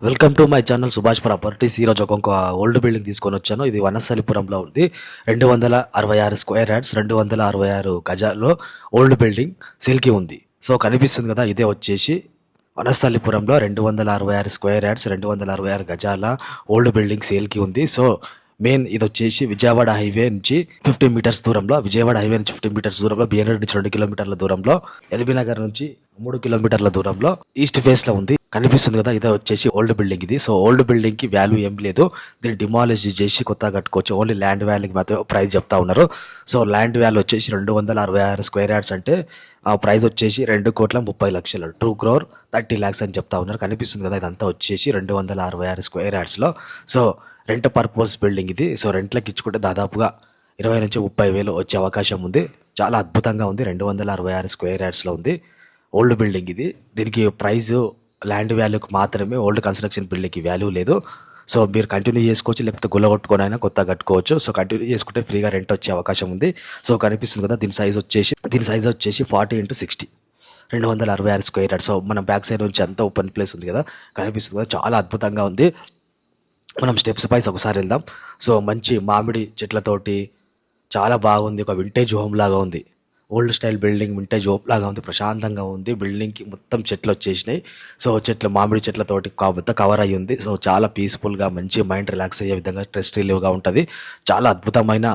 Welcome to my channel Subhash properties. ఈరోజు ఒక old building తీసుకొని వచ్చాను. ఇది వనస్థలిపురంలో ఉంది. 266 స్క్వేర్ యార్డ్స్, 266 గజాల్లో ఓల్డ్ బిల్డింగ్ సేల్కి ఉంది. సో కనిపిస్తుంది కదా, ఇదే వచ్చేసి వనస్థలిపురంలో 266 స్క్వేర్ యార్డ్స్, 266 గజాల ఓల్డ్ బిల్డింగ్ సేల్కి ఉంది. సో మెయిన్ ఇది వచ్చేసి విజయవాడ హైవే నుంచి 15 మీటర్స్ దూరంలో, విజయవాడ హైవే నుంచి 15 మీటర్స్ దూరంలో, బిఎన్ఆర్ నుంచి 2 కిలోమీటర్ల దూరంలో, ఎల్బీ నగర్ నుంచి 3 కిలోమీటర్ల దూరంలో ఈస్ట్ ఫేస్ లో ఉంది. కనిపిస్తుంది కదా, ఇదే వచ్చేసి ఓల్డ్ బిల్డింగ్ ఇది. సో ఓల్డ్ బిల్డింగ్ కి వాల్యూ ఏం లేదు, దీన్ని డిమాలిష్ చేసి కొత్తగా కట్టుకోవచ్చు. ఓన్లీ ల్యాండ్ వాల్యూకి మాత్రమే ప్రైస్ చెప్తా ఉన్నారు. సో ల్యాండ్ వాల్యూ వచ్చేసి 266 స్క్వేర్ యార్డ్స్ అంటే ప్రైస్ వచ్చేసి 2,30,00,000, 2,30,00,000 అని చెప్తా ఉన్నారు. కనిపిస్తుంది కదా, ఇదంతా వచ్చేసి 266 స్క్వేర్ యార్డ్స్ లో. సో రెంట్ పర్పస్ బిల్డింగ్ ఇది. సో రెంట్లకు ఇచ్చుకుంటే దాదాపుగా 20 నుంచి 30 వేలు వచ్చే అవకాశం ఉంది. చాలా అద్భుతంగా ఉంది. 266 స్క్వేర్ యార్డ్స్లో ఉంది. ఓల్డ్ బిల్డింగ్ ఇది. దీనికి ప్రైస్ ల్యాండ్ వాల్యూకి మాత్రమే, ఓల్డ్ కన్స్ట్రక్షన్ బిల్డింగ్కి వాల్యూ లేదు. సో మీరు కంటిన్యూ చేసుకోవచ్చు, లేకపోతే గుల్లగొట్టుకొని అయినా కొత్తగా కట్టుకోవచ్చు. సో కంటిన్యూ చేసుకుంటే ఫ్రీగా రెంట్ వచ్చే అవకాశం ఉంది. సో కనిపిస్తుంది కదా, దీని సైజ్ వచ్చేసి 40x60, 266 స్క్వేర్ యార్డ్స్. సో మనం బ్యాక్ సైడ్ నుంచి అంతా ఓపెన్ ప్లేస్ ఉంది కదా, కనిపిస్తుంది కదా, చాలా అద్భుతంగా ఉంది. మనం స్టెప్స్ పైస్ ఒకసారి వెళ్దాం. సో మంచి మామిడి చెట్లతోటి చాలా బాగుంది. ఒక వింటేజ్ హోమ్ లాగా ఉంది. Old style building vintage home లాగా ఉంది. ప్రశాంతంగా ఉంది. బిల్డింగ్కి మొత్తం చెట్లు వచ్చేసినాయి. సో మామిడి చెట్లతోటి మొత్తం కవర్ అయ్యి ఉంది. సో చాలా పీస్ఫుల్గా, మంచి మైండ్ రిలాక్స్ అయ్యే విధంగా, స్ట్రెస్ రిలీవ్గా ఉంటుంది. చాలా అద్భుతమైన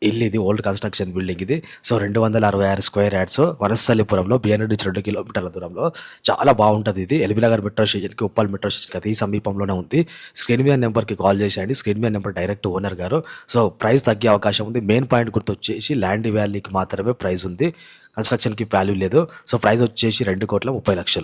ఇల్లు ఇది. ఓల్డ్ కన్స్ట్రక్షన్ బిల్డింగ్ ఇది. సో 266 స్క్వేర్ యార్డ్స్, వనస్థలిపురంలో, బిఎన్ఆర్ నుంచి 2 కిలోమీటర్ల దూరంలో. చాలా బాగుంటుంది ఇది. ఎల్బీ నగర్ మెట్రో స్టేషన్కి, ఉప్పల్ మెట్రో స్టేషన్కి అతి సమీపంలోనే ఉంది. స్క్రీన్ మీద నెంబర్కి కాల్ చేసేయండి. స్క్రీన్ మీద నెంబర్ డైరెక్ట్ ఓనర్ గారు. సో ప్రైస్ తగ్గే అవకాశం ఉంది. మెయిన్ పాయింట్ గుర్తొచ్చేసి ల్యాండ్ వాల్యూకి మాత్రమే ప్రైస్ ఉంది, కన్స్ట్రక్షన్కి వాల్యూ లేదు. సో ప్రైస్ వచ్చేసి 2,30,00,000.